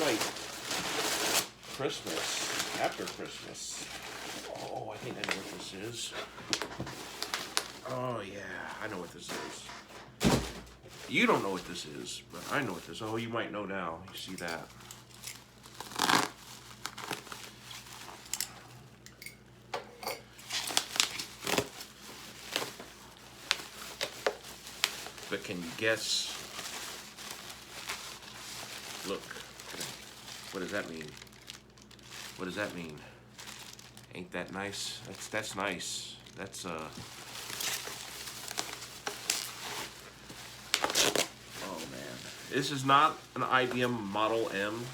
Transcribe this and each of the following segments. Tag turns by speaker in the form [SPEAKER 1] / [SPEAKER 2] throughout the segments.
[SPEAKER 1] like Christmas, after Christmas. Oh, I think I know what this is. Oh yeah, I know what this is. You don't know what this is, but I know what this is. Oh, you might know now. You see that. But can you guess? Look, what does that mean? What does that mean? Ain't that nice? That's nice. That's oh man, this is not an IBM Model M.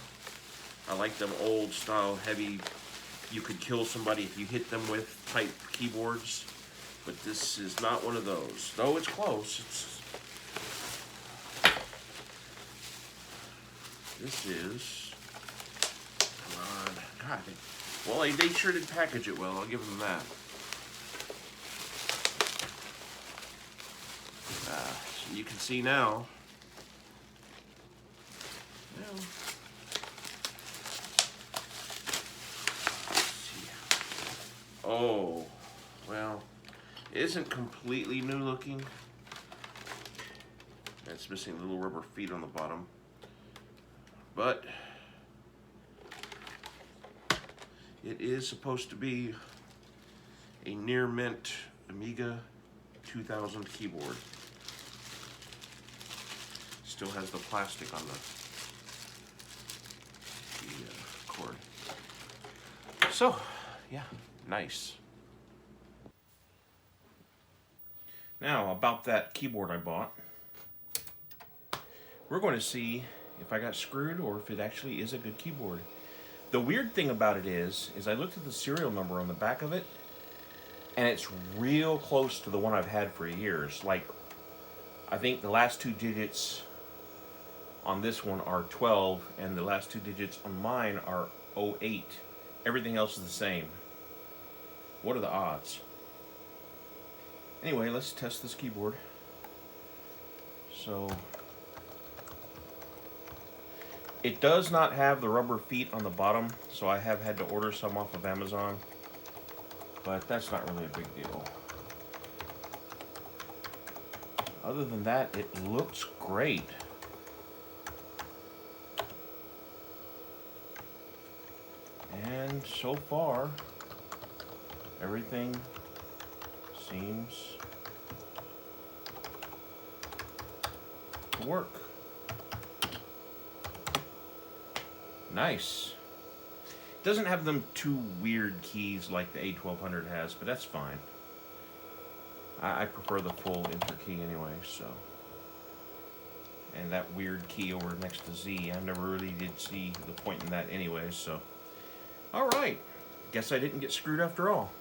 [SPEAKER 1] I like them old style, heavy. You could kill somebody if you hit them with type keyboards. But this is not one of those. Though it's close. This is, come on, God, well, they sure did package it well, I'll give them that. So you can see now, oh, well, it isn't completely new looking. It's missing little rubber feet on the bottom. But it is supposed to be a near mint Amiga 2000 keyboard. Still has the plastic on the cord. So, yeah, nice. Now, about that keyboard I bought, we're going to see if I got screwed or if it actually is a good keyboard. The weird thing about it is I looked at the serial number on the back of it, and it's real close to the one I've had for years. Like, I think the last two digits on this one are 12, and the last two digits on mine are 08. Everything else is the same. What are the odds? Anyway, let's test this keyboard. So, it does not have the rubber feet on the bottom, so I have had to order some off of Amazon, but that's not really a big deal. Other than that, it looks great. And so far, everything seems to work. Nice. It doesn't have them two weird keys like the A1200 has, but that's fine. I prefer the full enter key anyway, so. And that weird key over next to Z, I never really did see the point in that anyway, so. Alright, guess I didn't get screwed after all.